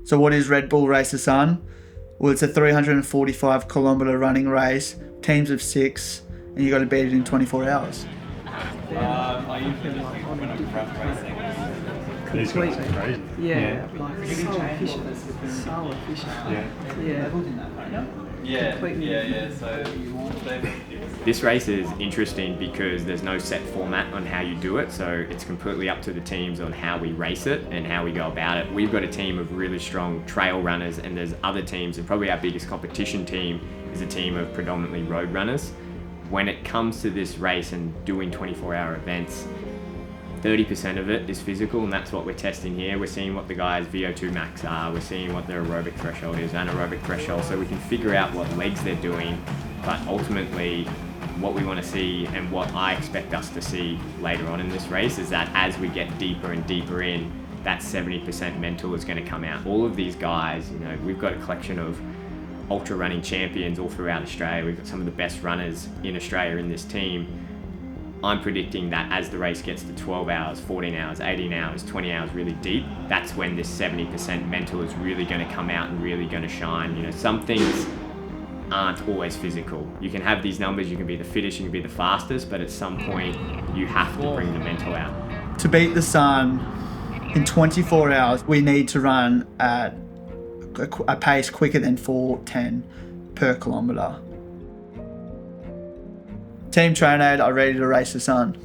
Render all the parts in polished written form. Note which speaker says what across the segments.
Speaker 1: So what is Red Bull Race the Sun? Well, it's a 345 kilometre running race, teams of 6, and you got to beat it in 24 hours.
Speaker 2: Are you feeling like when I'm racing?
Speaker 3: Completely crazy.
Speaker 4: Yeah, like so efficient. So efficient.
Speaker 2: So
Speaker 5: This race is interesting because there's no set format on how you do it, so it's completely up to the teams on how we race it and how we go about it. We've got a team of really strong trail runners, and there's other teams, and probably our biggest competition team is a team of predominantly road runners. When it comes to this race and doing 24-hour events, 30% of it is physical, and that's what we're testing here. We're seeing what the guys' VO2 max are, we're seeing what their aerobic threshold is, anaerobic threshold, so we can figure out what legs they're doing. But ultimately, what we want to see and what I expect us to see later on in this race is that as we get deeper and deeper in, that 70% mental is going to come out. All of these guys, you know, we've got a collection of ultra running champions all throughout Australia. We've got some of the best runners in Australia in this team. I'm predicting that as the race gets to 12 hours, 14 hours, 18 hours, 20 hours really deep, that's when this 70% mental is really going to come out and really going to shine. You know, some things aren't always physical. You can have these numbers, you can be the fittest, you can be the fastest, but at some point you have to bring the mental out.
Speaker 1: To beat the sun in 24 hours, we need to run at a pace quicker than 4:10 per kilometre. Team Trainade are ready to race the sun.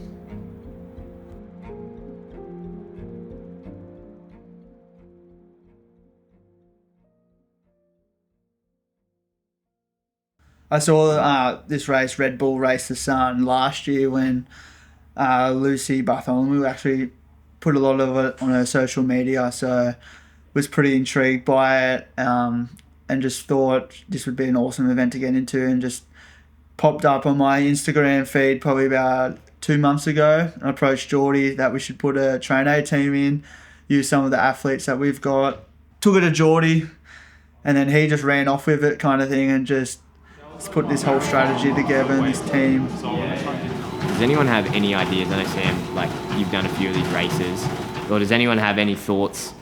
Speaker 1: I saw this race, Red Bull Race the Sun, last year when Lucy Bartholomew actually put a lot of it on her social media, so was pretty intrigued by it and just thought this would be an awesome event to get into, and just popped up on my Instagram feed probably about 2 months ago. I approached Geordie that we should put a Trainade team in, use some of the athletes that we've got. Took it to Geordie, and then he just ran off with it kind of thing, and just put this whole strategy together and this team.
Speaker 5: Does anyone have any ideas? I know, Sam, like, you've done a few of these races. Or does anyone have any thoughts?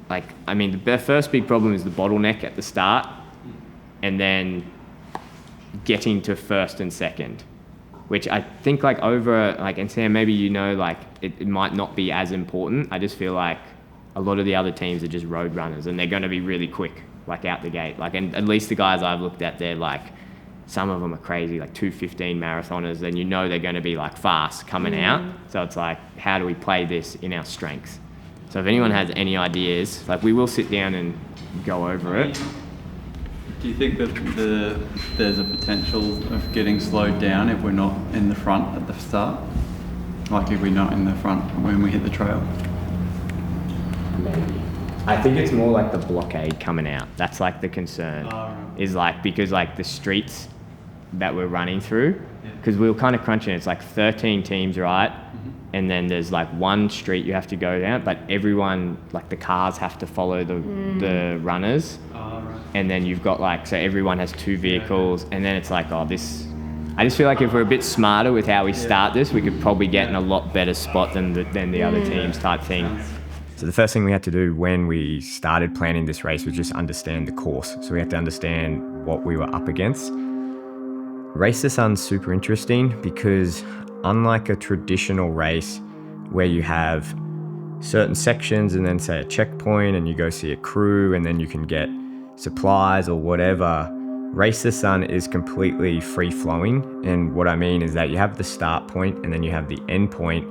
Speaker 5: Like, I mean, the first big problem is the bottleneck at the start, and then getting to first and second, which I think, like, over, like, and Sam, maybe you know, like, it might not be as important. I just feel like a lot of the other teams are just road runners, and they're going to be really quick, like, out the gate. Like, and at least the guys I've looked at, they're like, some of them are crazy, like 2:15 marathoners, and you know they're going to be like fast coming out. So it's like, how do we play this in our strengths? So if anyone has any ideas, like, we will sit down and go over it.
Speaker 2: Do you think that there's a potential of getting slowed down if we're not in the front at the start? Like, if we're not in the front when we hit the trail?
Speaker 5: Maybe. I think it's more like the blockade coming out. That's like the concern. Is like, because like the streets that we're running through, because we were kind of crunching, it's like 13 teams, right? And then there's like one street you have to go down, but everyone, like the cars have to follow the runners. And then you've got like, so everyone has 2 vehicles, and then it's like, oh, this, I just feel like if we're a bit smarter with how we start this, we could probably get in a lot better spot than the other teams type thing. So the first thing we had to do when we started planning this race was just understand the course. So we had to understand what we were up against. Race the Sun's super interesting because unlike a traditional race where you have certain sections and then say a checkpoint and you go see a crew and then you can get supplies or whatever, Race the Sun is completely free flowing. And what I mean is that you have the start point and then you have the end point,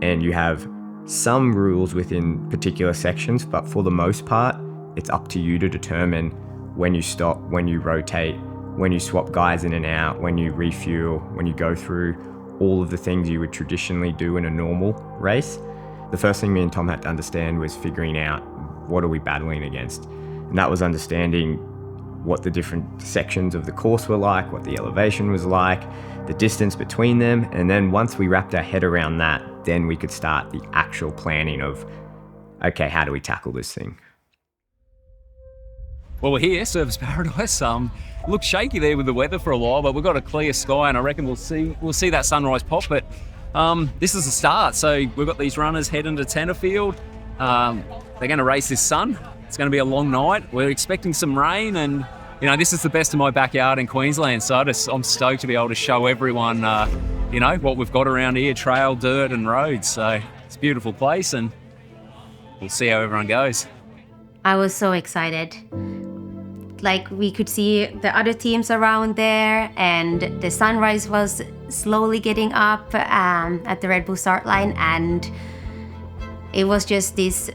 Speaker 5: and you have some rules within particular sections, but for the most part, it's up to you to determine when you stop, when you rotate, when you swap guys in and out, when you refuel, when you go through all of the things you would traditionally do in a normal race. The first thing me and Tom had to understand was figuring out what are we battling against. And that was understanding what the different sections of the course were like, what the elevation was like, the distance between them. And then once we wrapped our head around that, then we could start the actual planning of, okay, how do we tackle this thing?
Speaker 6: Well, we're here, Surfers Paradise. Looked shaky there with the weather for a while, but we've got a clear sky, and I reckon we'll see that sunrise pop. But this is the start. So we've got these runners heading to Tenterfield. They're going to race this sun. It's going to be a long night. We're expecting some rain, and this is the best of my backyard in Queensland. So I'm stoked to be able to show everyone, what we've got around here: trail, dirt, and roads. So it's a beautiful place, and we'll see how everyone goes.
Speaker 7: I was so excited. Like, we could see the other teams around there, and the sunrise was slowly getting up at the Red Bull start line, and it was just this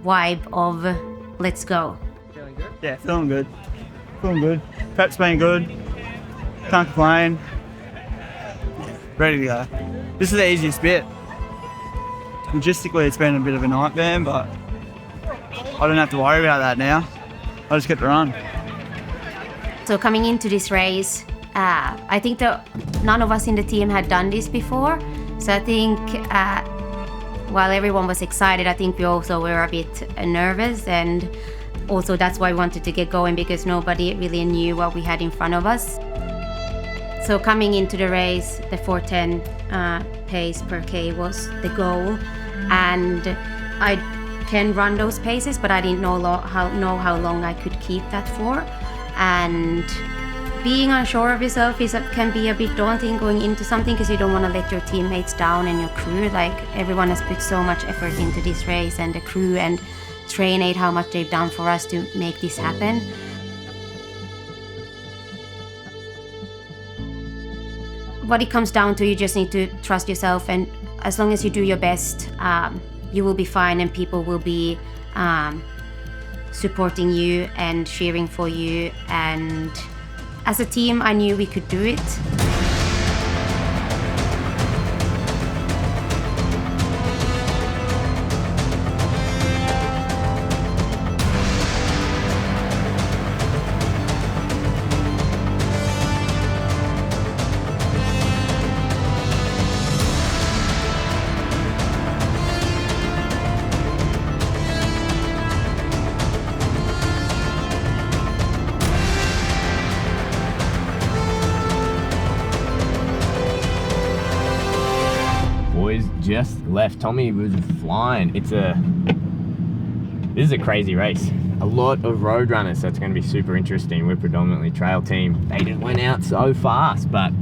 Speaker 7: vibe of let's go.
Speaker 1: Yeah, feeling good. Prep's been good. Can't complain. Ready to go. This is the easiest bit. Logistically, it's been a bit of a nightmare, but I don't have to worry about that now. I just get to run.
Speaker 7: So coming into this race, I think that none of us in the team had done this before. So I think while everyone was excited, I think we also were a bit nervous, and also that's why we wanted to get going, because nobody really knew what we had in front of us. So coming into the race, the 4:10 pace per K was the goal, and I can run those paces, but I didn't know how long I could keep that for. And being unsure of yourself can be a bit daunting going into something, because you don't want to let your teammates down and your crew. Like, everyone has put so much effort into this race, and the crew and Trainade, how much they've done for us to make this happen. What it comes down to, you just need to trust yourself, and as long as you do your best, you will be fine, and people will be supporting you and cheering for you. And as a team, I knew we could do it.
Speaker 5: Just left. Tommy was flying. This is a crazy race. A lot of road runners, so it's going to be super interesting. We're predominantly trail team. They just went out so fast, but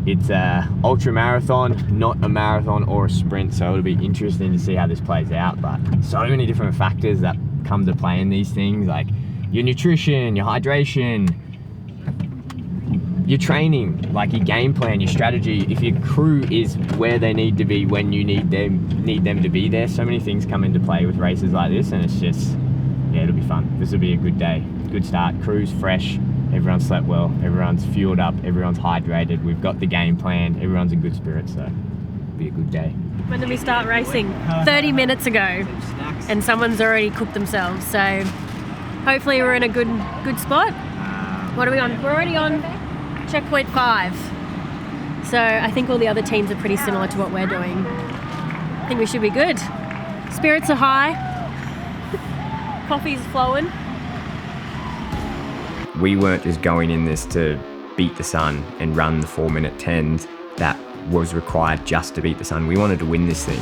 Speaker 5: it's a ultra marathon, not a marathon or a sprint, so it'll be interesting to see how this plays out. But so many different factors that come to play in these things, like your nutrition, your hydration, your training, like your game plan, your strategy, if your crew is where they need to be when you need them to be there. So many things come into play with races like this, and it's just, yeah, it'll be fun. This will be a good day, good start. Crew's fresh, everyone slept well, everyone's fueled up, everyone's hydrated, we've got the game plan, everyone's in good spirits, so it'll be a good day.
Speaker 8: When did we start racing? 30 minutes ago, and someone's already cooked themselves, so hopefully we're in a good spot. What are we on? We're already on checkpoint 5. So I think all the other teams are pretty similar to what we're doing. I think we should be good. Spirits are high. Coffee's flowing.
Speaker 5: We weren't just going in this to beat the sun and run the 4-minute 10s that was required just to beat the sun. We wanted to win this thing.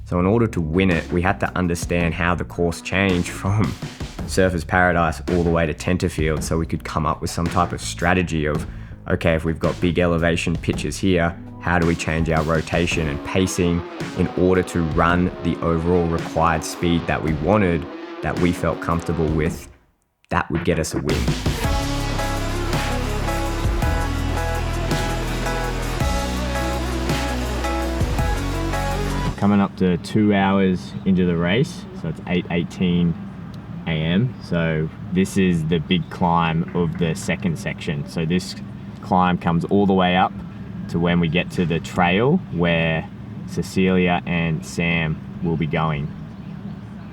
Speaker 5: So in order to win it, we had to understand how the course changed from Surfers Paradise all the way to Tenterfield, so we could come up with some type of strategy of, okay, if we've got big elevation pitches here, how do we change our rotation and pacing in order to run the overall required speed that we wanted, that we felt comfortable with, that would get us a win. Coming up to 2 hours into the race, so it's 8:18 a.m. So this is the big climb of the second section. So this climb comes all the way up to when we get to the trail where Cecilia and Sam will be going.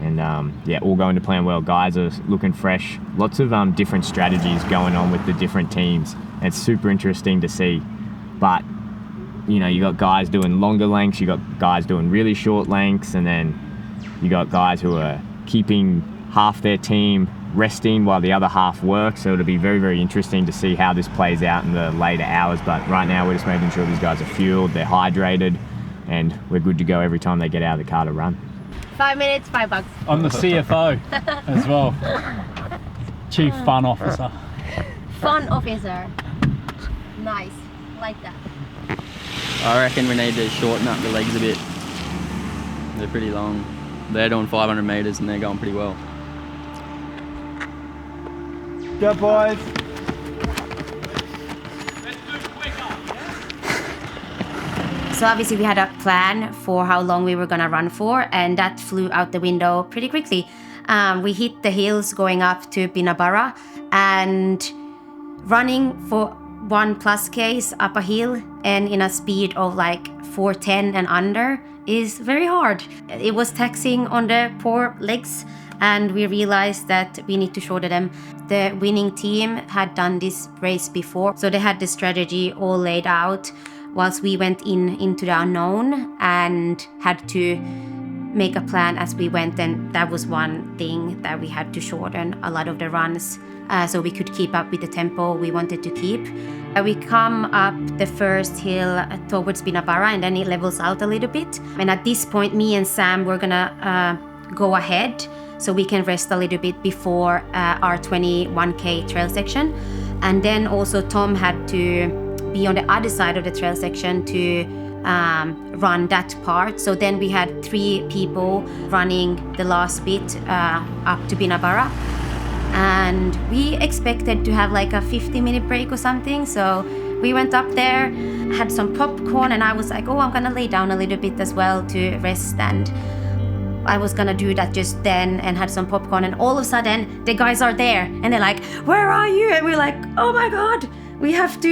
Speaker 5: And yeah, all going to plan well. Guys are looking fresh. Lots of different strategies going on with the different teams. And it's super interesting to see. But you know, you got guys doing longer lengths, you got guys doing really short lengths, and then you got guys who are keeping half their team resting while the other half work. So it'll be very, very interesting to see how this plays out in the later hours. But right now we're just making sure these guys are fueled, they're hydrated, and we're good to go every time they get out of the car to run.
Speaker 8: 5 minutes, $5.
Speaker 3: I'm the CFO as well. Chief Fun Officer.
Speaker 8: Fun officer. Nice. Like that.
Speaker 4: I reckon we need to shorten up the legs a bit. They're pretty long. They're doing 500 metres and they're going pretty well.
Speaker 1: Go, boys.
Speaker 7: So obviously we had a plan for how long we were gonna run for, and that flew out the window pretty quickly. We hit the hills going up to Binabara, and running for 1+ Ks up a hill and in a speed of like 4:10 and under is very hard. It was taxing on the poor legs, and we realized that we need to shorten them. The winning team had done this race before, so they had the strategy all laid out, whilst we went into the unknown and had to make a plan as we went. And that was one thing, that we had to shorten a lot of the runs so we could keep up with the tempo we wanted to keep. We come up the first hill towards Binabara, and then it levels out a little bit. And at this point, me and Sam were gonna go ahead so we can rest a little bit before our 21K trail section. And then also Tom had to be on the other side of the trail section to run that part. So then we had 3 people running the last bit up to Binabara. And we expected to have like a 50-minute break or something. So we went up there, had some popcorn, and I was like, oh, I'm gonna lay down a little bit as well to rest. And I was gonna do that just then and had some popcorn, and all of a sudden the guys are there and they're like, where are you? And we're like, oh my God, we have to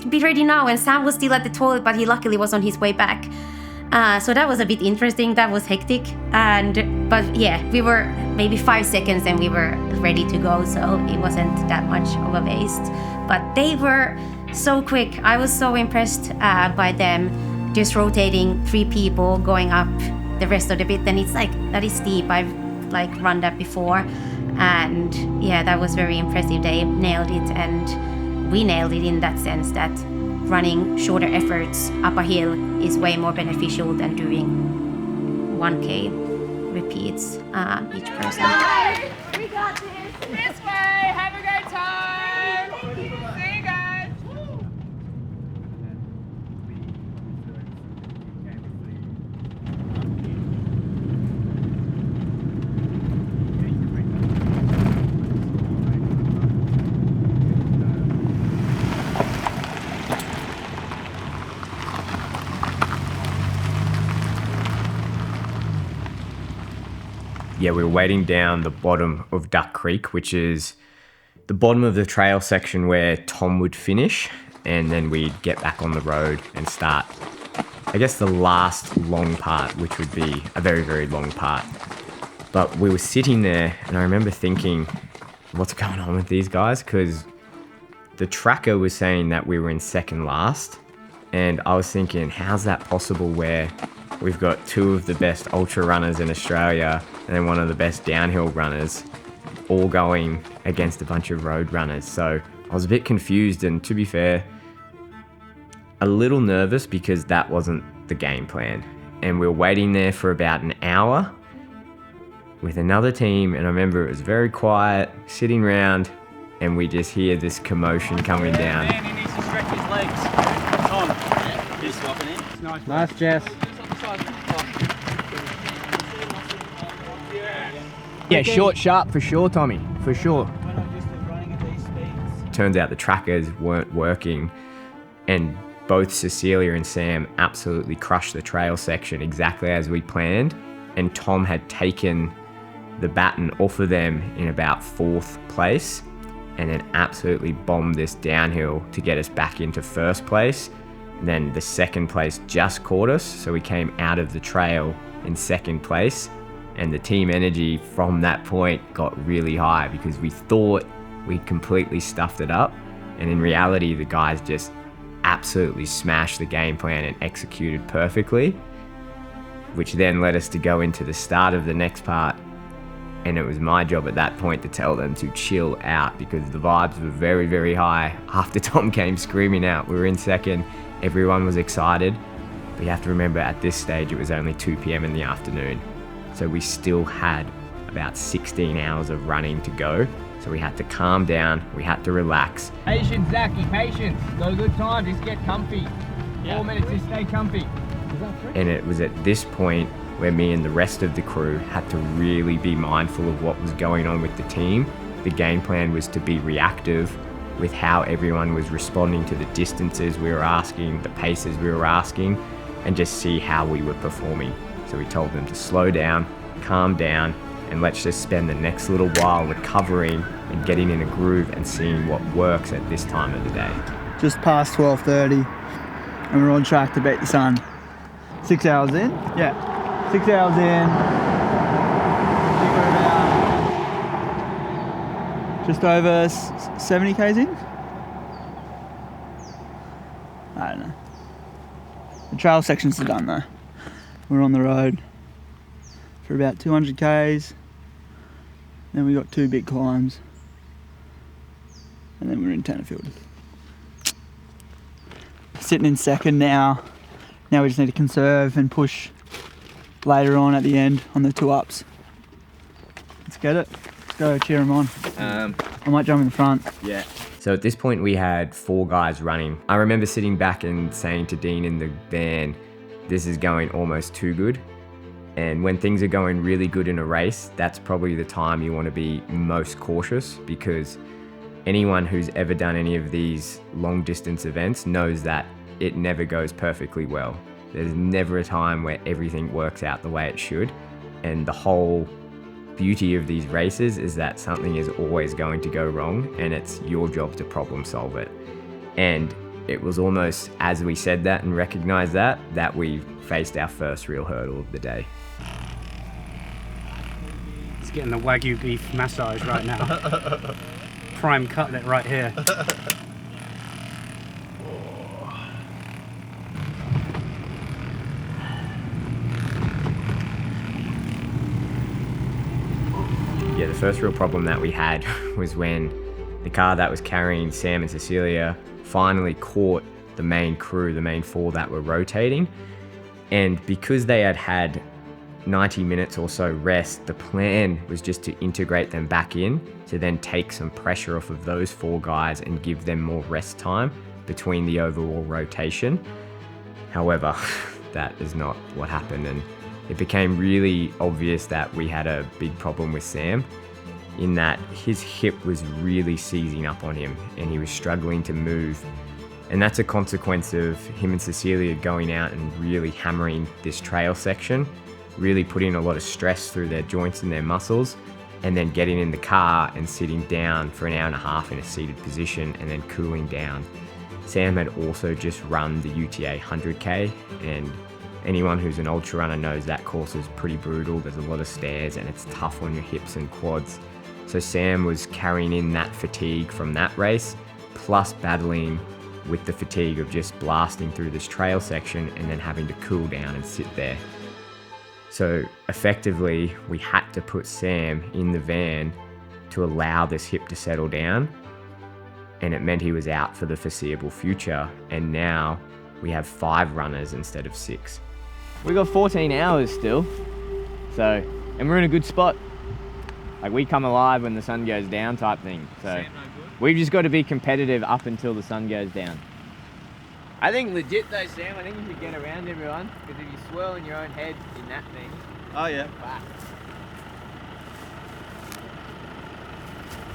Speaker 7: be ready now. And Sam was still at the toilet, but he luckily was on his way back. So that was a bit interesting. That was hectic. But yeah, we were maybe 5 seconds and we were ready to go. So it wasn't that much of a waste. But they were so quick. I was so impressed by them just rotating 3 people going up the rest of the bit. And it's like, that is steep. I've like run that before. And yeah, that was very impressive. They nailed it, and we nailed it in that sense that running shorter efforts up a hill is way more beneficial than doing 1K repeats each person.
Speaker 8: We got this. This way. Have a great time. See you guys.
Speaker 5: Yeah, we were waiting down the bottom of Duck Creek, which is the bottom of the trail section where Tom would finish, and then we'd get back on the road and start, I guess, the last long part, which would be a very, very long part. But we were sitting there, and I remember thinking, what's going on with these guys? Because the tracker was saying that we were in second last, and I was thinking, how's that possible where we've got 2 of the best ultra runners in Australia and then one of the best downhill runners all going against a bunch of road runners? So I was a bit confused, and to be fair, a little nervous because that wasn't the game plan. And we were waiting there for about an hour with another team, and I remember it was very quiet, sitting around, and we just hear this commotion coming down.
Speaker 4: Man, he needs to stretch his legs. Tom, he's swapping in.
Speaker 3: Nice, Jess.
Speaker 5: Yeah, short, sharp for sure, Tommy, for sure. Turns out the trackers weren't working, and both Cecilia and Sam absolutely crushed the trail section exactly as we planned, and Tom had taken the baton off of them in about 4th place and then absolutely bombed this downhill to get us back into 1st place. And then the 2nd place just caught us, so we came out of the trail in 2nd place, and the team energy from that point got really high because we thought we'd completely stuffed it up, and in reality the guys just absolutely smashed the game plan and executed perfectly, which then led us to go into the start of the next part. And it was my job at that point to tell them to chill out because the vibes were very, very high. After Tom came screaming out, we were in second, everyone was excited. But you have to remember at this stage, it was only 2 p.m. in the afternoon. So we still had about 16 hours of running to go. So we had to calm down, we had to relax.
Speaker 9: Patience, Zachy, patience. Got a good time, just get comfy. 4 minutes, just stay comfy.
Speaker 5: And it was at this point where me and the rest of the crew had to really be mindful of what was going on with the team. The game plan was to be reactive with how everyone was responding to the distances we were asking, the paces we were asking, and just see how we were performing. So we told them to slow down, calm down, and let's just spend the next little while recovering and getting in a groove and seeing what works at this time of the day.
Speaker 1: Just past 12:30 and we're on track to beat the sun. 6 hours in? Yeah. 6 hours in. I think we're about just over 70 k's in? I don't know. The trail sections are done though. We're on the road for about 200 k's. Then we got 2 big climbs. And then we're in Tenterfield. Sitting in second now. Now we just need to conserve and push later on at the end on the 2 ups. Let's get it. Let's go cheer them on. I might jump in the front.
Speaker 5: Yeah. So at this point we had 4 guys running. I remember sitting back and saying to Dean in the van, this is going almost too good. And when things are going really good in a race, that's probably the time you want to be most cautious, because anyone who's ever done any of these long distance events knows that it never goes perfectly well. There's never a time where everything works out the way it should. And the whole beauty of these races is that something is always going to go wrong, and it's your job to problem solve it. And it was almost as we said that and recognized that we faced our first real hurdle of the day.
Speaker 10: It's getting the Wagyu beef massage right now. Prime cutlet right here.
Speaker 5: Yeah, the first real problem that we had was when the car that was carrying Sam and Cecilia finally caught the main crew, the main 4 that were rotating. And because they had had 90 minutes or so rest, the plan was just to integrate them back in to then take some pressure off of those 4 guys and give them more rest time between the overall rotation. However, that is not what happened, and it became really obvious that we had a big problem with Sam, in that his hip was really seizing up on him and he was struggling to move. And that's a consequence of him and Cecilia going out and really hammering this trail section, really putting a lot of stress through their joints and their muscles, and then getting in the car and sitting down for an hour and a half in a seated position and then cooling down. Sam had also just run the UTA 100K, and anyone who's an ultra runner knows that course is pretty brutal. There's a lot of stairs and it's tough on your hips and quads. So Sam was carrying in that fatigue from that race, plus battling with the fatigue of just blasting through this trail section and then having to cool down and sit there. So effectively, we had to put Sam in the van to allow this hip to settle down, and it meant he was out for the foreseeable future. And now we have 5 runners instead of 6. We got 14 hours still, so, and we're in a good spot. Like, we come alive when the sun goes down type thing. So we've just got to be competitive up until the sun goes down. I think legit though, Sam, I think you should get around everyone, because if you swirl in your own head in that thing. Oh yeah. Back.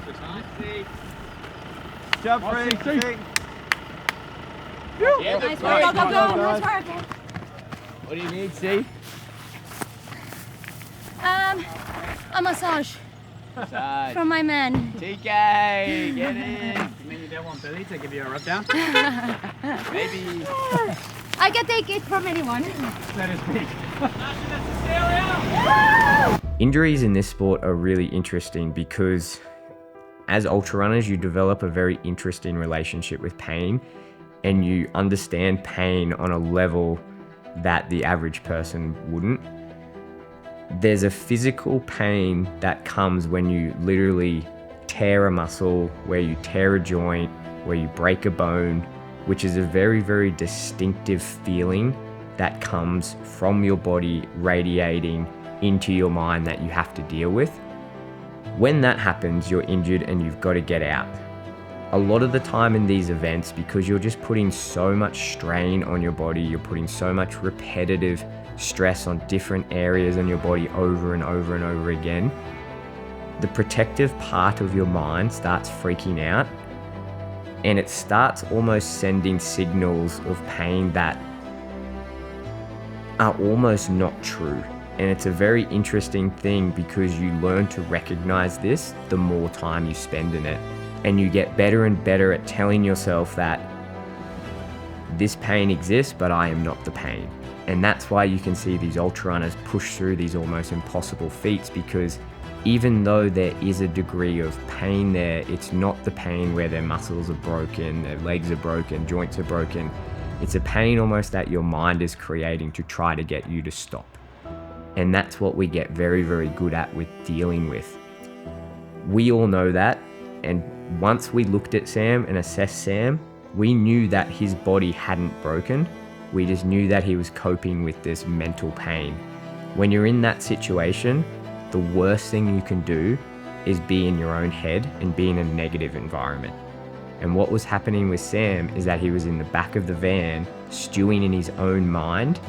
Speaker 5: Nice. Jump free. Yeah,
Speaker 7: Nice work, go. Nice work.
Speaker 5: What do you need, C?
Speaker 7: A massage from my man.
Speaker 5: TK, get in.
Speaker 10: You mean you don't want Billy to give you a rub down?
Speaker 5: Maybe.
Speaker 7: I can take it from anyone.
Speaker 10: Let us speak.
Speaker 5: Injuries in this sport are really interesting because as ultra runners, you develop a very interesting relationship with pain, and you understand pain on a level that the average person wouldn't. There's a physical pain that comes when you literally tear a muscle, where you tear a joint, where you break a bone, which is a very, very distinctive feeling that comes from your body radiating into your mind that you have to deal with. When that happens, you're injured and you've got to get out. A lot of the time in these events, because you're just putting so much strain on your body, you're putting so much repetitive stress on different areas in your body over and over and over again, the protective part of your mind starts freaking out, and it starts almost sending signals of pain that are almost not true. And it's a very interesting thing because you learn to recognize this the more time you spend in it. And you get better and better at telling yourself that this pain exists, but I am not the pain. And that's why you can see these ultra runners push through these almost impossible feats, because even though there is a degree of pain there, it's not the pain where their muscles are broken, their legs are broken, joints are broken. It's a pain almost that your mind is creating to try to get you to stop. And that's what we get very, very good at with dealing with. We all know that. And once we looked at Sam and assessed Sam, we knew that his body hadn't broken. We just knew that he was coping with this mental pain. When you're in that situation, the worst thing you can do is be in your own head and be in a negative environment. And what was happening with Sam is that he was in the back of the van, stewing in his own mind,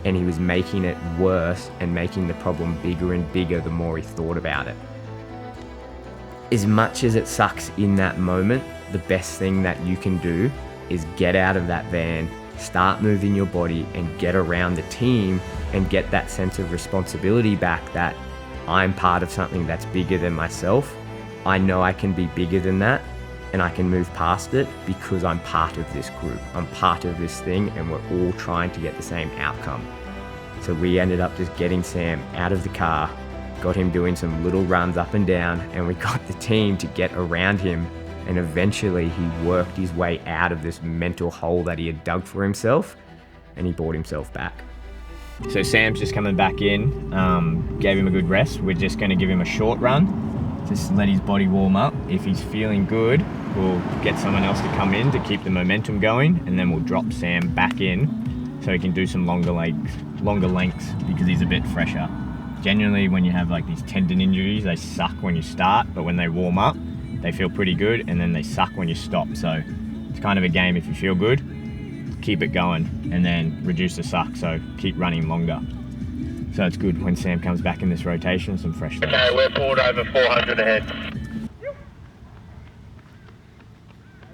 Speaker 5: and he was making it worse and making the problem bigger and bigger the more he thought about it. As much as it sucks in that moment, the best thing that you can do is get out of that van, start moving your body, and get around the team and get that sense of responsibility back that I'm part of something that's bigger than myself. I know I can be bigger than that, and I can move past it because I'm part of this group. I'm part of this thing, and we're all trying to get the same outcome. So we ended up just getting Sam out of the car, got him doing some little runs up and down, and we got the team to get around him, and eventually he worked his way out of this mental hole that he had dug for himself, and he brought himself back. So Sam's just coming back in, gave him a good rest. We're just going to give him a short run, just let his body warm up. If he's feeling good, we'll get someone else to come in to keep the momentum going, and then we'll drop Sam back in so he can do some longer lengths because he's a bit fresher. Generally, when you have like these tendon injuries, they suck when you start, but when they warm up, they feel pretty good, and then they suck when you stop. So it's kind of a game. If you feel good, keep it going, and then reduce the suck, so keep running longer. So it's good when Sam comes back in this rotation, some fresh legs.
Speaker 11: Okay, we're pulled over 400 ahead.
Speaker 8: We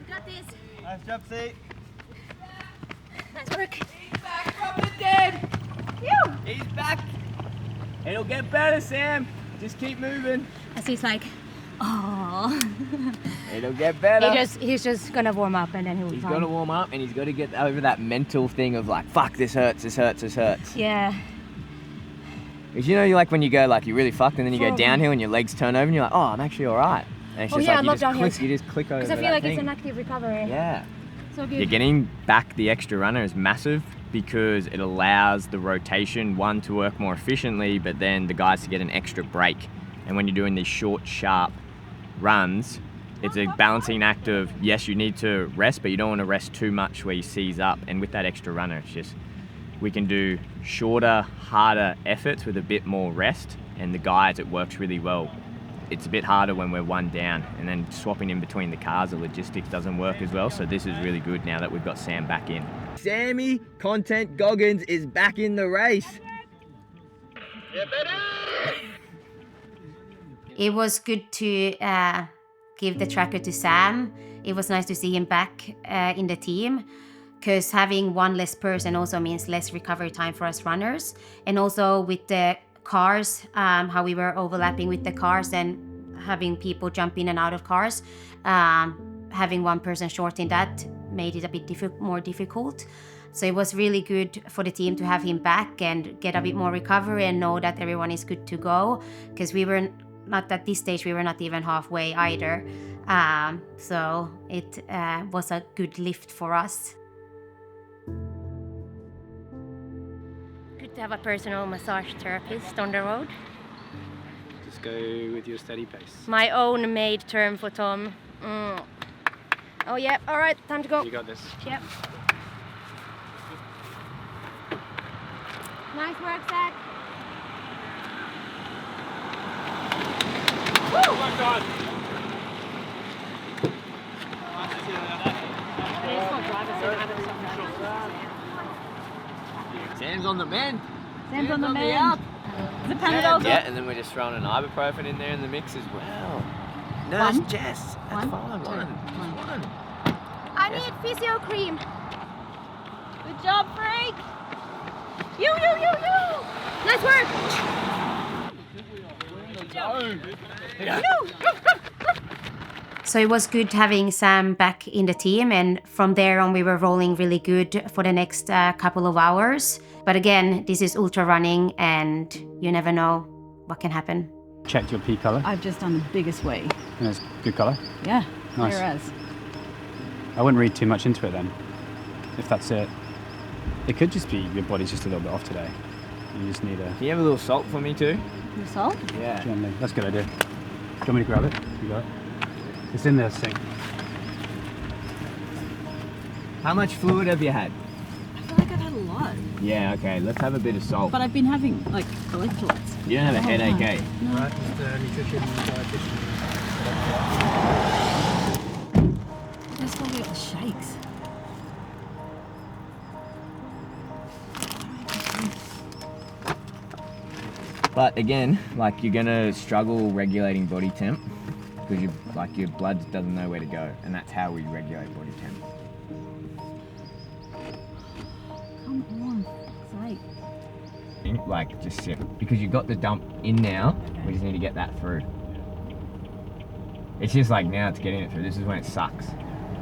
Speaker 8: got this.
Speaker 1: Nice job, C.
Speaker 8: Nice work.
Speaker 9: He's back from the dead.
Speaker 8: Phew.
Speaker 9: He's back. It'll get better, Sam. Just keep moving.
Speaker 8: As he's like, oh.
Speaker 9: It'll get better.
Speaker 8: He's just gonna warm up and then he'll be
Speaker 9: He's
Speaker 8: fine.
Speaker 9: got to warm up, and he's got to get over that mental thing of like, fuck, this hurts, this hurts, this hurts.
Speaker 8: Yeah.
Speaker 9: Because you know, you like when you go like you're really fucked, and then you go downhill and your legs turn over, and you're like, oh, I'm actually all right. And it's
Speaker 8: Oh,
Speaker 9: just
Speaker 8: yeah,
Speaker 9: like
Speaker 8: I love downhill.
Speaker 9: you just click over
Speaker 8: Because I feel
Speaker 9: that
Speaker 8: like
Speaker 9: thing.
Speaker 8: it's an active recovery.
Speaker 9: Yeah.
Speaker 8: So good.
Speaker 5: You're getting back the extra runner is massive because it allows the rotation, one, to work more efficiently, but then the guys to get an extra break. And when you're doing these short, sharp runs, it's a balancing act of, yes, you need to rest, but you don't want to rest too much where you seize up. And with that extra runner, it's just, we can do shorter, harder efforts with a bit more rest. And the guys, it works really well. It's a bit harder when we're one down, and then swapping in between the cars, the logistics doesn't work as well. So this is really good now that we've got Sam back in.
Speaker 9: Sammy Content Goggins is back in the race.
Speaker 7: It was good to give the tracker to Sam. It was nice to see him back in the team, because having one less person also means less recovery time for us runners. And also with the cars, how we were overlapping with the cars and having people jump in and out of cars, having one person short in that made it a bit more difficult. So it was really good for the team to have him back and get a bit more recovery and know that everyone is good to go, because we were not at this stage, we were not even halfway either. So it was a good lift for us. to have a personal massage therapist on the road.
Speaker 10: Just go with your steady pace.
Speaker 7: My own made term for Tom. Oh yeah, all right, time to go.
Speaker 10: You got this.
Speaker 7: Yep. Nice work, Zach.
Speaker 3: Oh my God.
Speaker 9: Sam's on the mend.
Speaker 8: Sam's on the mend. Is it Panadol?
Speaker 9: Yeah, and then we're just throwing an ibuprofen in there in the mix as well. Nurse
Speaker 8: One?
Speaker 9: Jess, that's fine. One.
Speaker 7: I need physio cream.
Speaker 8: Good job, Freak. You.
Speaker 7: Nice work. So it was good having Sam back in the team, and from there on we were rolling really good for the next couple of hours. But again, this is ultra running and you never know what can happen.
Speaker 3: Checked your pee colour.
Speaker 8: I've just done the biggest wee.
Speaker 3: And it's good colour.
Speaker 8: Yeah,
Speaker 3: Nice.
Speaker 8: clear as.
Speaker 3: I wouldn't read too much into it then, if that's it. It could just be your body's just a little bit off today. You just need a...
Speaker 9: Can you have a little salt for me too?
Speaker 8: Your salt?
Speaker 9: Yeah.
Speaker 3: Gently. That's a good idea. Do you want me to grab it? You got it? It's in the sink.
Speaker 9: How much fluid have you had?
Speaker 8: I feel like I've had a lot.
Speaker 9: Yeah, okay, let's have a bit of salt.
Speaker 8: But I've been having like electrolytes.
Speaker 9: You don't have a headache, eh?
Speaker 10: Right, Mr. Nutrition Dietitian.
Speaker 8: That's why we got the shakes.
Speaker 5: But again, like you're gonna struggle regulating body temp because your blood doesn't know where to go, and that's how we regulate body temp.
Speaker 8: Come on, sake.
Speaker 5: Like just sit because you've got the dump in now. We just need to get that through. It's just like now it's getting it through. This is when it sucks.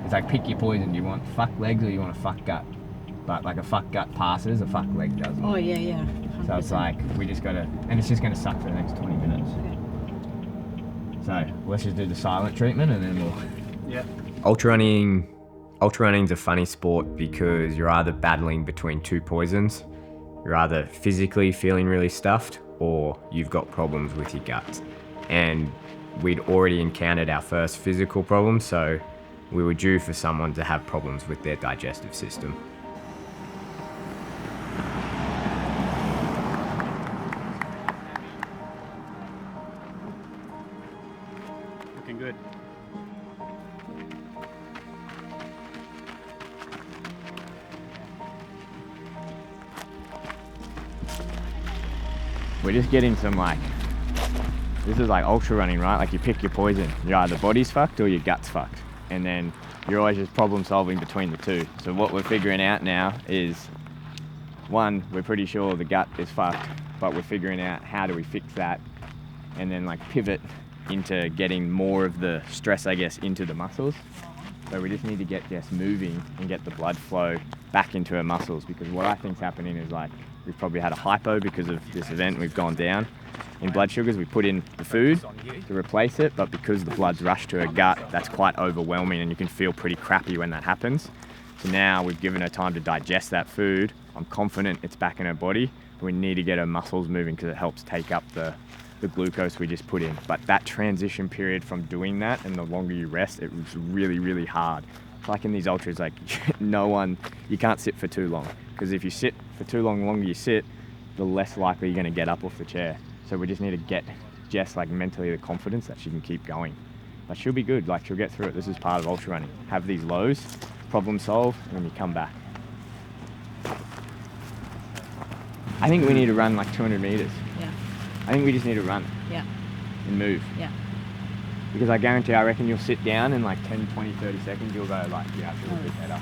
Speaker 5: It's like pick your poison. Do you want fuck legs or you want a fuck gut? But like a fuck gut passes, a fuck leg doesn't.
Speaker 8: Oh yeah. 100%.
Speaker 5: So it's like we just gotta, and it's just gonna suck for the next 20 minutes. So let's just do the silent treatment and then we'll.
Speaker 10: Yeah.
Speaker 5: Ultra running's a funny sport because you're either battling between two poisons. You're either physically feeling really stuffed or you've got problems with your guts. And we'd already encountered our first physical problem, so we were due for someone to have problems with their digestive system.
Speaker 3: Looking good.
Speaker 5: We're just getting some this is like ultra running, right? Like you pick your poison. You're either body's fucked or your gut's fucked. And then you're always just problem solving between the two. So what we're figuring out now is, one, we're pretty sure the gut is fucked, but we're figuring out how do we fix that and then like pivot into getting more of the stress, I guess, into the muscles. So we just need to get Jess moving and get the blood flow back into her muscles, because what I think's happening is like we've probably had a hypo because of this event. We've gone down in blood sugars. We put in the food to replace it, but because the blood's rushed to her gut, that's quite overwhelming and you can feel pretty crappy when that happens. So now we've given her time to digest that food. I'm confident it's back in her body. We need to get her muscles moving because it helps take up the glucose we just put in. But that transition period from doing that, and the longer you rest, it was really, really hard. It's like in these ultras, like you can't sit for too long, because if you sit for too long, the longer you sit, the less likely you're going to get up off the chair. So we just need to get Jess like mentally the confidence that she can keep going. But she'll be good, like she'll get through it. This is part of ultra running. Have these lows, problem solve, and then you come back. I think we need to run like 200 meters.
Speaker 8: Yeah.
Speaker 5: I think we just need to run.
Speaker 8: Yeah.
Speaker 5: And move.
Speaker 8: Yeah.
Speaker 5: Because I guarantee, I reckon you'll sit down in like 10, 20, 30 seconds, you'll go like, yeah, I feel a bit better.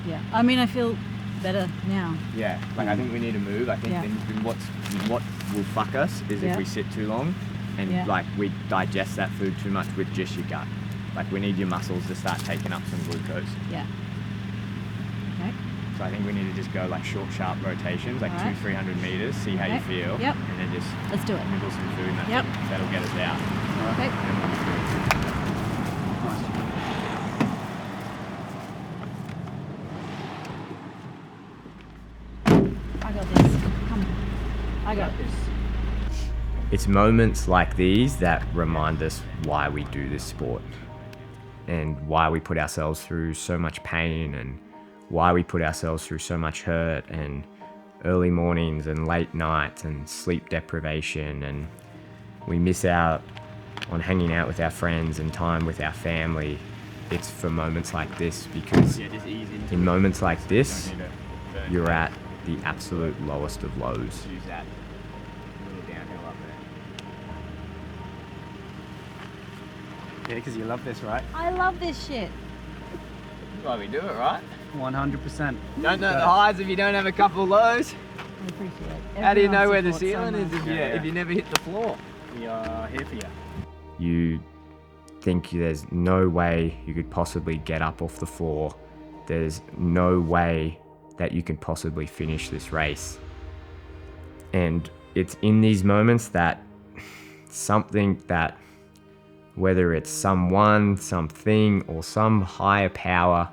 Speaker 8: Yeah. I mean, I feel better now.
Speaker 5: Yeah, like I think we need to move. I think
Speaker 8: Yeah.
Speaker 5: then what will fuck us is
Speaker 8: Yeah.
Speaker 5: if we sit too long and
Speaker 8: Yeah.
Speaker 5: like we digest that food too much with just your gut. Like we need your muscles to start taking up some glucose.
Speaker 8: Yeah. Okay.
Speaker 5: So I think we need to just go like short, sharp rotations, like
Speaker 8: Alright.
Speaker 5: 200-300 meters, see how you
Speaker 8: Okay.
Speaker 5: feel.
Speaker 8: Yep.
Speaker 5: And then just
Speaker 8: Let's do it.
Speaker 5: nibble some food and
Speaker 8: Yep.
Speaker 5: that'll get us out.
Speaker 8: Okay.
Speaker 5: And we'll be good.
Speaker 8: I got this. Come. I got this.
Speaker 5: It's moments like these that remind us why we do this sport and why we put ourselves through so much pain and why we put ourselves through so much hurt and early mornings and late nights and sleep deprivation, and we miss out on hanging out with our friends and time with our family. It's for moments like this, because in moments like this, you're at the absolute lowest of lows.
Speaker 9: Use that little downhill up there.
Speaker 3: Yeah, because you love this, right?
Speaker 8: I love this shit.
Speaker 9: That's why we do it, right?
Speaker 3: 100%.
Speaker 9: Don't know the highs if you don't have a couple of lows.
Speaker 8: I appreciate it.
Speaker 9: How do you know
Speaker 8: Everyone
Speaker 9: where the
Speaker 8: supports
Speaker 9: ceiling is
Speaker 8: someone.
Speaker 9: if you never hit the floor?
Speaker 3: We are here for you.
Speaker 5: You think there's no way you could possibly get up off the floor. There's no way that you can possibly finish this race. And it's in these moments that something that, whether it's someone, something, or some higher power,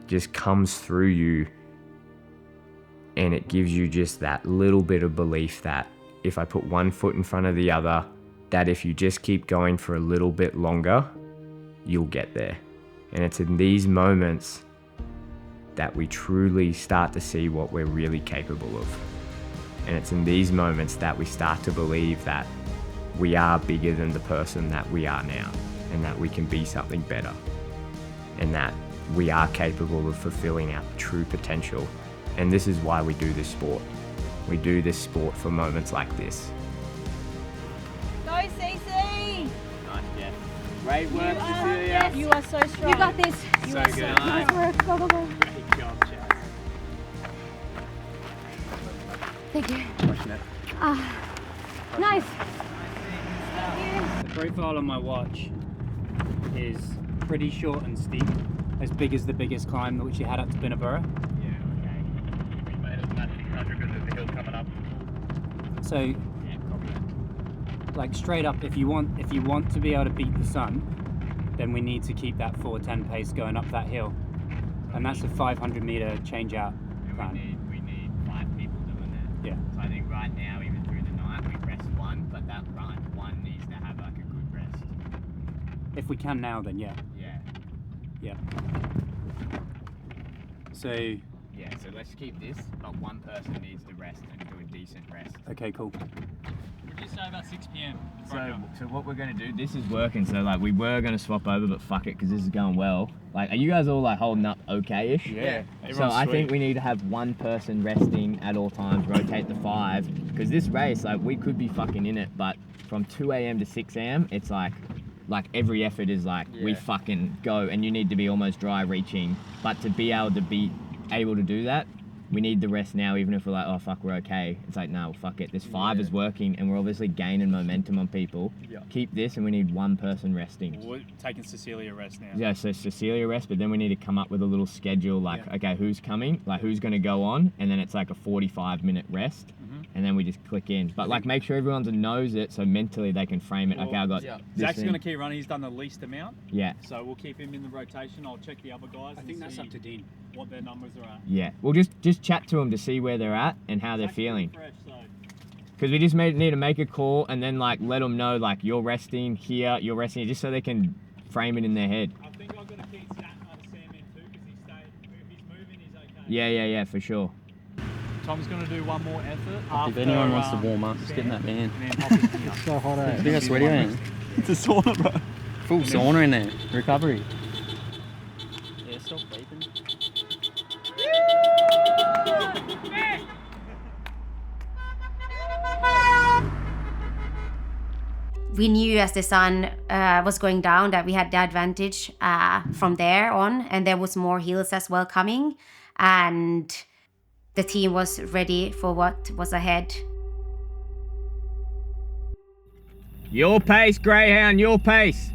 Speaker 5: just comes through you, and it gives you just that little bit of belief that if I put one foot in front of the other, that if you just keep going for a little bit longer, you'll get there. And it's in these moments that we truly start to see what we're really capable of. And it's in these moments that we start to believe that we are bigger than the person that we are now, and that we can be something better, and that we are capable of fulfilling our true potential. And this is why we do this sport. We do this sport for moments like this.
Speaker 8: Go CC!
Speaker 9: Nice, Jeff. Great work,
Speaker 8: You are-
Speaker 9: Cecilia.
Speaker 8: yes. You are so strong. You got this. You
Speaker 3: So
Speaker 8: are
Speaker 3: good.
Speaker 8: Nice work. Go, go, go.
Speaker 3: Great job, Chad.
Speaker 8: Thank you.
Speaker 3: Pushing it.
Speaker 8: Nice.
Speaker 10: The profile on my watch is pretty short and steep, as big as the biggest climb which you had up to Binnaburra.
Speaker 11: Yeah, okay. We made it that 600 because there's a hill coming up.
Speaker 10: So, like straight up, if you want to be able to beat the sun, then we need to keep that 4:10 pace going up that hill, and that's a 500 meter change out plan.
Speaker 9: We need 5 people doing that.
Speaker 10: Yeah.
Speaker 9: So I think right now, even through the night, we rest one, but that one needs to have like a good rest.
Speaker 10: If we can now, then yeah.
Speaker 9: Yeah.
Speaker 10: So,
Speaker 9: Yeah, so let's keep this, but one person needs to rest and do a decent rest.
Speaker 10: okay, cool.
Speaker 6: Would you say about 6 p.m?
Speaker 9: So what we're gonna do, this is working, so like we were gonna swap over, but fuck it, because this is going well. Like, are you guys all like holding up okay-ish?
Speaker 3: Yeah.
Speaker 9: So I think we need to have one person resting at all times, rotate the 5, because this race, like, we could be fucking in it, but from 2 a.m. to 6 a.m, it's like every effort is like, we fucking go, and you need to be almost dry reaching, but to be able to do that, we need the rest now, even if we're like, oh fuck, we're okay. It's like, no, fuck it. This 5 is working, and we're obviously gaining momentum on people.
Speaker 3: Yeah.
Speaker 9: Keep this, and we need one person resting.
Speaker 3: We're taking Cecilia rest now.
Speaker 9: Yeah, so Cecilia rest, but then we need to come up with a little schedule, like, okay, who's coming, like who's going to go on, and then it's like a 45-minute rest, and then we just click in. But like, make sure everyone knows it, so mentally they can frame it. Okay, I got this
Speaker 12: Zach's
Speaker 9: thing.
Speaker 12: going to keep running. He's done the least amount.
Speaker 9: Yeah.
Speaker 12: So we'll keep him in the rotation. I'll check the other guys.
Speaker 10: I think that's up to Dean.
Speaker 12: What their numbers are at.
Speaker 9: Yeah. Well, just chat to them to see where they're at and how they're feeling. Because we just need to make a call and then like let them know like you're resting here, you're resting here, just so they can frame it in their head.
Speaker 12: I think I'm going to keep Sam in too because if he's moving, he's okay.
Speaker 9: Yeah, for sure.
Speaker 12: Tom's going to do one more effort.
Speaker 4: If anyone wants to warm up, just get in that van.
Speaker 12: It's
Speaker 4: so hot out. Look how sweaty I am.
Speaker 12: It's a sauna, bro.
Speaker 4: Full sauna in there. Recovery. Yeah, stop beeping.
Speaker 7: We knew as the sun was going down that we had the advantage from there on, and there was more hills as well coming, and the team was ready for what was ahead.
Speaker 9: Your pace, Greyhound, your pace.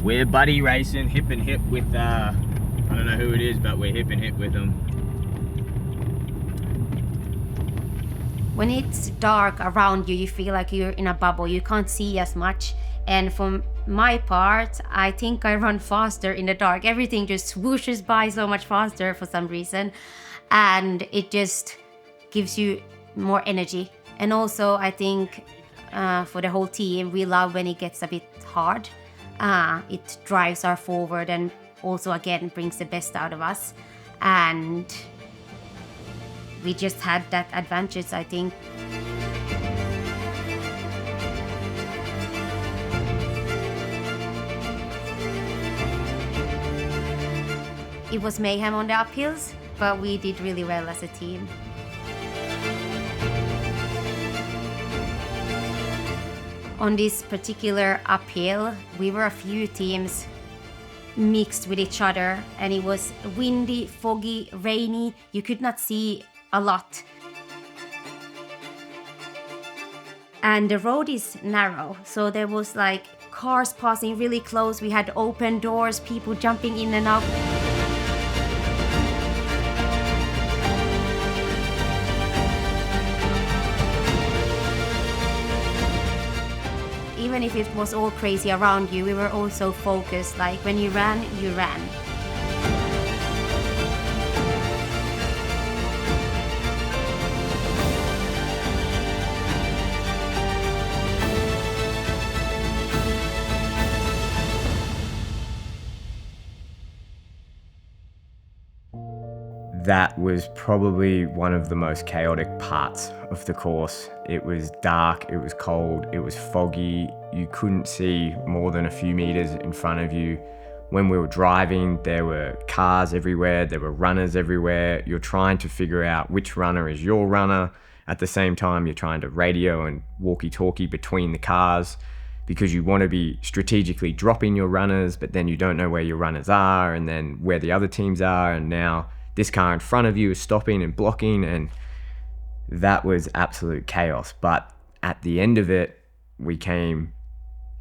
Speaker 9: We're buddy racing, hip and hip with, I don't know who it is, but we're hip and hip with them.
Speaker 7: When it's dark around you, you feel like you're in a bubble. You can't see as much. And for my part, I think I run faster in the dark. Everything just swooshes by so much faster for some reason. And it just gives you more energy And also, I think for the whole team, we love when it gets a bit hard. It drives us forward and also, again, brings the best out of us. And we just had that advantage, I think. It was mayhem on the uphills, but we did really well as a team. On this particular uphill, we were a few teams mixed with each other, and it was windy, foggy, rainy. You could not see a lot. And the road is narrow, so there was like cars passing really close. We had open doors, people jumping in and out. Even if it was all crazy around you, we were also focused. Like when you ran, you ran.
Speaker 5: That was probably one of the most chaotic parts of the course. It was dark, it was cold, it was foggy. You couldn't see more than a few meters in front of you. When we were driving, there were cars everywhere, there were runners everywhere. You're trying to figure out which runner is your runner. At the same time, you're trying to radio and walkie-talkie between the cars because you want to be strategically dropping your runners, but then you don't know where your runners are and then where the other teams are, and now this car in front of you is stopping and blocking, and that was absolute chaos. But at the end of it, we came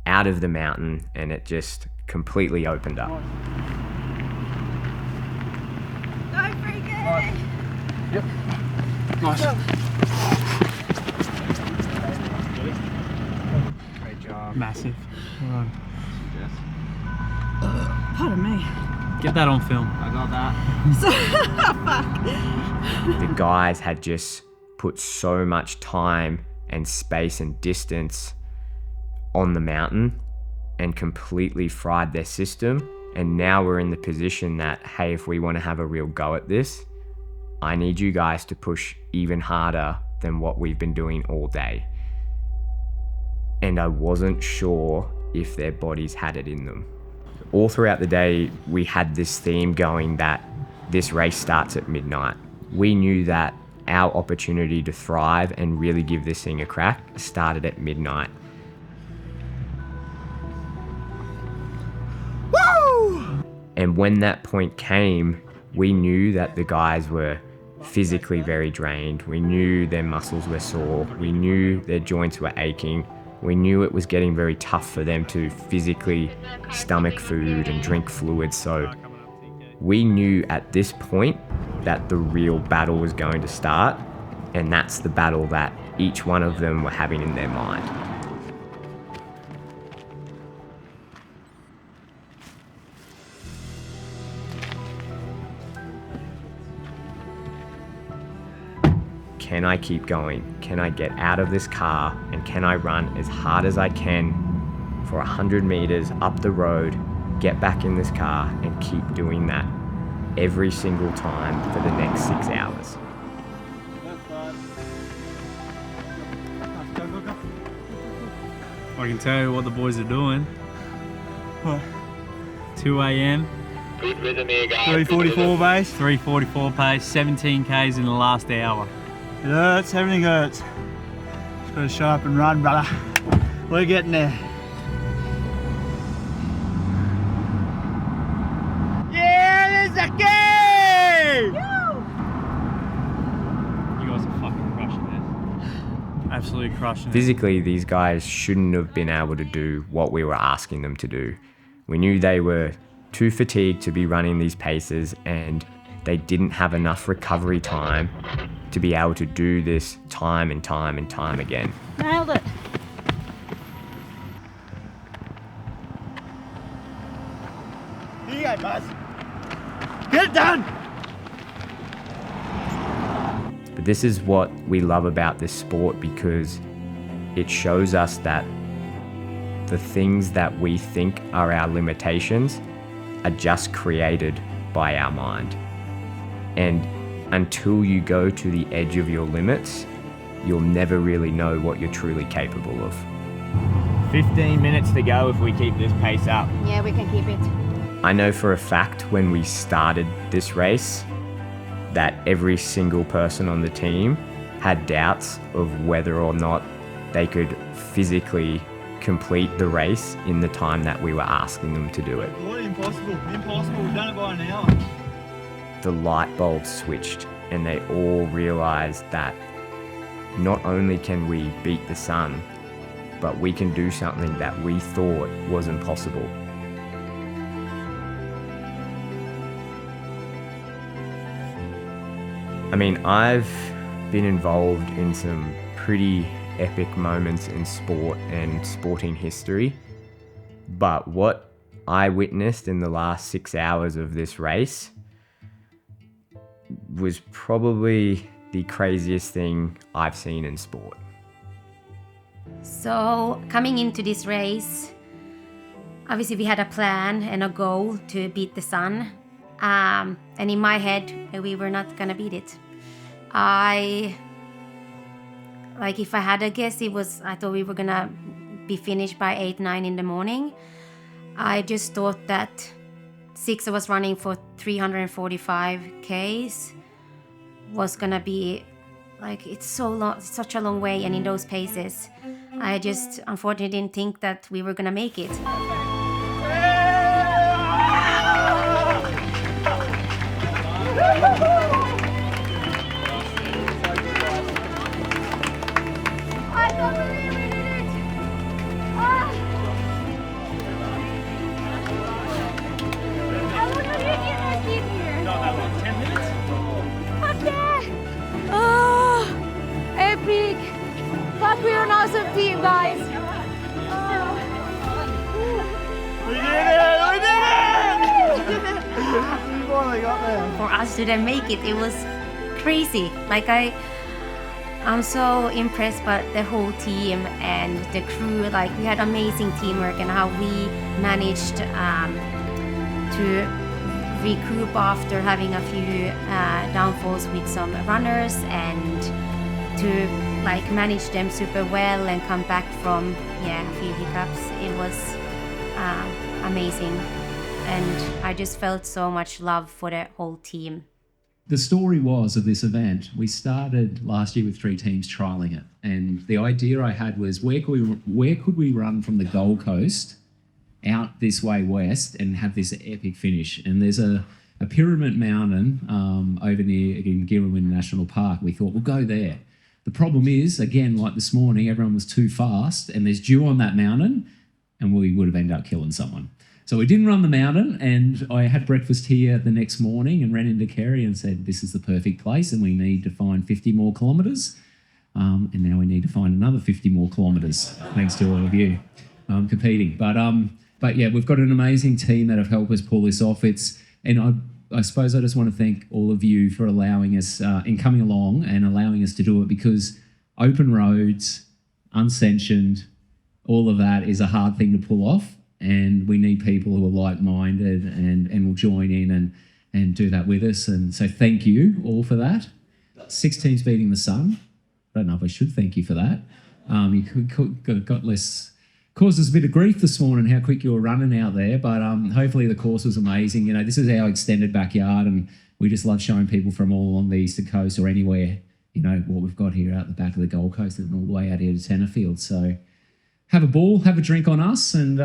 Speaker 5: out of the mountain and it just completely opened up.
Speaker 8: Go freaking!
Speaker 3: Yep. Nice. Great job.
Speaker 12: Massive.
Speaker 8: Pardon me.
Speaker 12: Get that on film.
Speaker 9: I got that.
Speaker 5: The guys had just put so much time and space and distance on the mountain and completely fried their system. And now we're in the position that, hey, if we want to have a real go at this, I need you guys to push even harder than what we've been doing all day. And I wasn't sure if their bodies had it in them. All throughout the day, we had this theme going that this race starts at midnight. We knew that our opportunity to thrive and really give this thing a crack started at midnight. Woo! And when that point came, we knew that the guys were physically very drained. We knew their muscles were sore. We knew their joints were aching. We knew it was getting very tough for them to physically stomach food and drink fluids. So we knew at this point that the real battle was going to start, and that's the battle that each one of them were having in their mind. Can I keep going? Can I get out of this car and can I run as hard as I can for 100 meters up the road, get back in this car and keep doing that every single time for the next 6 hours?
Speaker 12: I can tell you what the boys are doing. 2 a.m.
Speaker 11: Good rhythm here, guys.
Speaker 12: 3:44 pace. 3:44 pace. 17 k's in the last hour. It hurts. Everything hurts. Just gotta shut up and run, brother. We're getting there. Yeah, there's a game! You guys are fucking crushing this. Absolutely crushing it.
Speaker 5: Physically, these guys shouldn't have been able to do what we were asking them to do. We knew they were too fatigued to be running these paces and they didn't have enough recovery time to be able to do this time and time and time again.
Speaker 8: Nailed it.
Speaker 12: Here you go, Buzz. Get it done!
Speaker 5: But this is what we love about this sport, because it shows us that the things that we think are our limitations are just created by our mind. And until you go to the edge of your limits, you'll never really know what you're truly capable of.
Speaker 9: 15 minutes to go if we keep this pace up.
Speaker 7: Yeah, we can keep it.
Speaker 5: I know for a fact when we started this race that every single person on the team had doubts of whether or not they could physically complete the race in the time that we were asking them to do it.
Speaker 12: Bloody impossible. Impossible. We've done it by an hour.
Speaker 5: The light bulb switched and they all realized that not only can we beat the sun, but we can do something that we thought was impossible. I mean, I've been involved in some pretty epic moments in sport and sporting history, but what I witnessed in the last 6 hours of this race was probably the craziest thing I've seen in sport.
Speaker 7: So coming into this race, obviously we had a plan and a goal to beat the sun. And in my head, we were not gonna beat it. If I had a guess, I thought we were gonna be finished by 8, 9 in the morning. I just thought that 6 of us running for 345 Ks was gonna be it's so long, such a long way, and in those paces, I just unfortunately didn't think that we were gonna make it.
Speaker 13: I can't believe we did it! I wonder if you guys did here.
Speaker 12: Not that long, 10 minutes?
Speaker 13: Fuck yeah! Oh, epic! Fuck, we're an awesome team, guys.
Speaker 12: We did it! We did it! We finally got there.
Speaker 7: For us to then make it, it was crazy. I'm so impressed by the whole team and the crew. We had amazing teamwork, and how we managed to recoup after having a few downfalls with some runners, and to manage them super well and come back from a few hiccups. It was amazing, and I just felt so much love for the whole team.
Speaker 14: The story was of this event, we started last year with 3 teams trialling it, and the idea I had was where could we run from the Gold Coast out this way west and have this epic finish. And there's a pyramid mountain over near in Girrawin National Park. We thought we'll go there. The problem is, again, like this morning, everyone was too fast and there's dew on that mountain, and we would have ended up killing someone. So we didn't run the mountain, and I had breakfast here the next morning and ran into Kerry and said, this is the perfect place and we need to find 50 more kilometres. And now we need to find another 50 more kilometres, thanks to all of you competing. But yeah, we've got an amazing team that have helped us pull this off. I suppose I just want to thank all of you for allowing us, in coming along and allowing us to do it, because open roads, unsanctioned, all of that is a hard thing to pull off. And we need people who are like-minded and will join in and do that with us. And so thank you all for that. 6 teams beating the sun. I don't know if I should thank you for that. Caused us a bit of grief this morning how quick you were running out there, but hopefully the course was amazing. This is our extended backyard, and we just love showing people from all along the eastern coast or anywhere, what we've got here out the back of the Gold Coast and all the way out here to Tenterfield. So have a ball, have a drink on us, and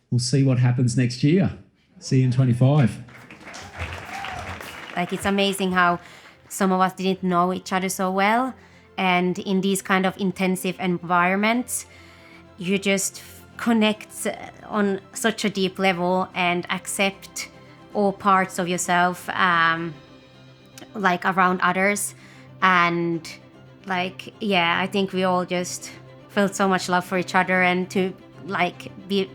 Speaker 14: we'll see what happens next year. See you in 25.
Speaker 7: It's amazing how some of us didn't know each other so well, and in these kind of intensive environments, you just connect on such a deep level and accept all parts of yourself, around others. And I think we all just felt so much love for each other, and to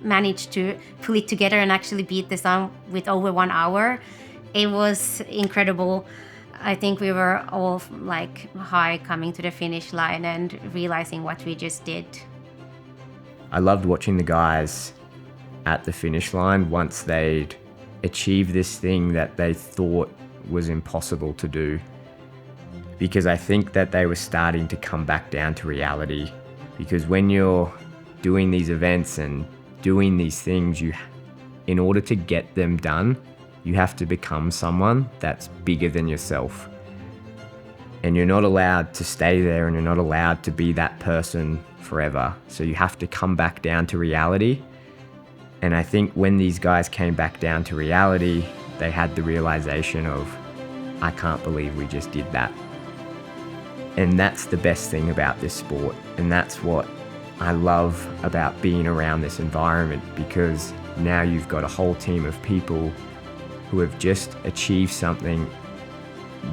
Speaker 7: manage to pull it together and actually beat the sun with over 1 hour. It was incredible. I think we were all like high coming to the finish line and realizing what we just did.
Speaker 5: I loved watching the guys at the finish line once they'd achieved this thing that they thought was impossible to do, because I think that they were starting to come back down to reality. Because when you're doing these events and doing these things, in order to get them done, you have to become someone that's bigger than yourself. And you're not allowed to stay there, and you're not allowed to be that person forever. So you have to come back down to reality. And I think when these guys came back down to reality, they had the realization of, I can't believe we just did that. And that's the best thing about this sport. And that's what I love about being around this environment, because now you've got a whole team of people who have just achieved something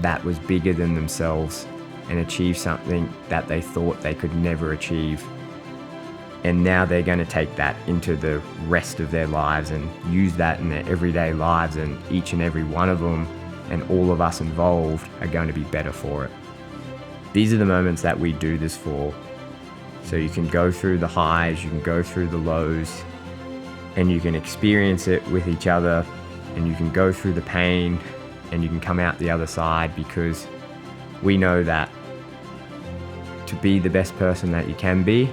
Speaker 5: that was bigger than themselves and achieved something that they thought they could never achieve. And now they're going to take that into the rest of their lives and use that in their everyday lives, and each and every one of them and all of us involved are going to be better for it. These are the moments that we do this for. So you can go through the highs, you can go through the lows, and you can experience it with each other, and you can go through the pain, and you can come out the other side, because we know that to be the best person that you can be,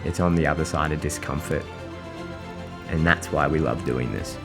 Speaker 5: it's on the other side of discomfort. And that's why we love doing this.